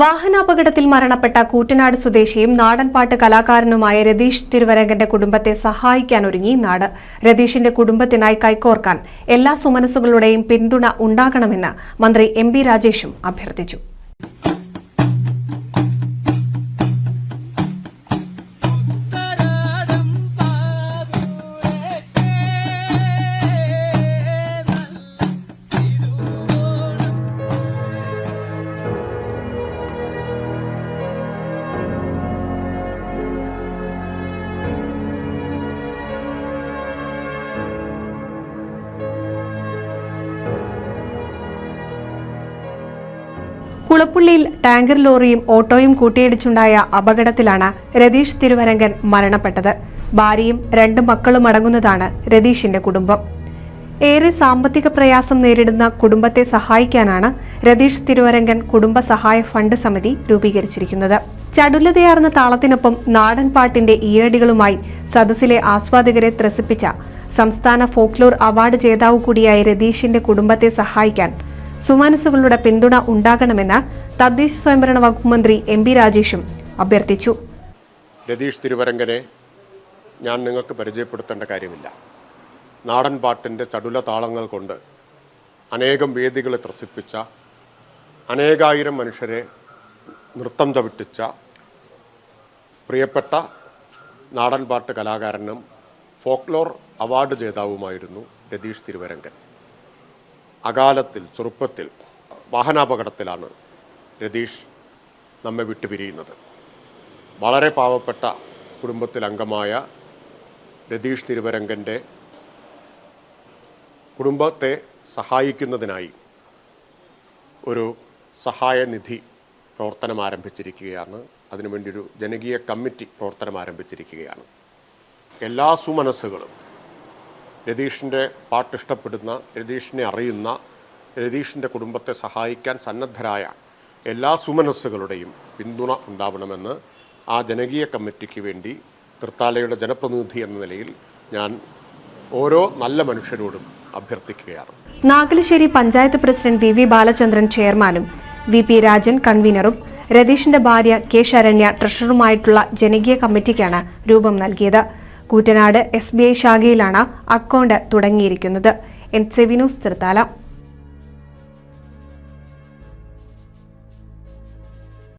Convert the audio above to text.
വാഹനാപകടത്തിൽ മരണപ്പെട്ട കൂറ്റനാട് സ്വദേശിയും നാടൻപാട്ട് കലാകാരനുമായ രതീഷ് തിരുവരങ്കന്റെ കുടുംബത്തെ സഹായിക്കാനൊരുങ്ങി നാട്. രതീഷിന്റെ കുടുംബത്തിനായി കൈകോർക്കാൻ എല്ലാ സുമനസ്സുകളുടെയും പിന്തുണ ഉണ്ടാകണമെന്ന് മന്ത്രി എം രാജേഷും അഭ്യർത്ഥിച്ചു. കുളപ്പുള്ളിയിൽ ടാങ്കർ ലോറിയും ഓട്ടോയും കൂട്ടിയിടിച്ചുണ്ടായ അപകടത്തിലാണ് രതീഷ് തിരുവരങ്കൻ മരണപ്പെട്ടത്. ഭാര്യയും 2 മക്കളും അടങ്ങുന്നതാണ് രതീഷിന്റെ കുടുംബം. ഏറെ സാമ്പത്തിക പ്രയാസം നേരിടുന്ന കുടുംബത്തെ സഹായിക്കാനാണ് രതീഷ് തിരുവരങ്കൻ കുടുംബ സഹായ ഫണ്ട് സമിതി രൂപീകരിച്ചിരിക്കുന്നത്. ചടുലതയാർന്ന താളത്തിനൊപ്പം നാടൻ പാട്ടിന്റെ ഈരടികളുമായി സദസ്സിലെ ആസ്വാദകരെ ത്രസിപ്പിച്ച സംസ്ഥാന ഫോക്ലോർ അവാർഡ് ജേതാവ് കൂടിയായ രതീഷിന്റെ കുടുംബത്തെ സഹായിക്കാൻ സുമനസ്സുകളുടെ പിന്തുണ ഉണ്ടാകണമെന്ന് തദ്ദേശ സ്വയംഭരണ വകുപ്പ് മന്ത്രി എം രാജേഷും അഭ്യർത്ഥിച്ചു. രതീഷ് തിരുവരങ്കനെ ഞാൻ നിങ്ങൾക്ക് പരിചയപ്പെടുത്തേണ്ട കാര്യമില്ല. നാടൻ പാട്ടിൻ്റെ ചടുല താളങ്ങൾ കൊണ്ട് അനേകം വേദികളെ ത്രസിപ്പിച്ച, അനേകായിരം മനുഷ്യരെ നൃത്തം ചവിട്ടിച്ച പ്രിയപ്പെട്ട നാടൻ പാട്ട് കലാകാരനും ഫോക്ലോർ അവാർഡ് ജേതാവുമായിരുന്നു രതീഷ് തിരുവരങ്കൻ. അകാലത്തിൽ ചെറുപ്പത്തിൽ വാഹനാപകടത്തിലാണ് രതീഷ് നമ്മെ വിട്ടുപിരിയുന്നത്. വളരെ പാവപ്പെട്ട കുടുംബത്തിൽ അംഗമായ രതീഷ് തിരുവരങ്കൻ്റെ കുടുംബത്തെ സഹായിക്കുന്നതിനായി ഒരു സഹായനിധി പ്രവർത്തനം ആരംഭിച്ചിരിക്കുകയാണ്. അതിനുവേണ്ടി ഒരു ജനകീയ കമ്മിറ്റി പ്രവർത്തനം ആരംഭിച്ചിരിക്കുകയാണ്. എല്ലാ സുമനസ്സുകളും രതീഷിൻ്റെ പാട്ടിഷ്ടപ്പെടുന്ന, രതീഷിനെ അറിയുന്ന, രതീഷിൻ്റെ കുടുംബത്തെ സഹായിക്കാൻ സന്നദ്ധരായ എല്ലാ സുമനസ്സുകളുടെയും പിന്തുണ ഉണ്ടാവണമെന്ന് ആ ജനകീയ കമ്മിറ്റിക്ക് വേണ്ടി തൃത്താലയുടെ ജനപ്രതിനിധി എന്ന നിലയിൽ ഞാൻ ഓരോ നല്ല മനുഷ്യരോടും അഭ്യർത്ഥിക്കുകയാണ്. നാഗലശ്ശേരി പഞ്ചായത്ത് പ്രസിഡന്റ് വി ബാലചന്ദ്രൻ ചെയർമാനും VP രാജൻ കൺവീനറും രതീഷിന്റെ ഭാര്യ കെ ശരണ്യ ട്രഷററുമായിട്ടുള്ള ജനകീയ കമ്മിറ്റിക്കാണ് രൂപം നൽകിയത്. കൂറ്റനാട് SBI ശാഖയിലാണ് അക്കൗണ്ട് തുടങ്ങിയിരിക്കുന്നത്. NCV news Thrithala.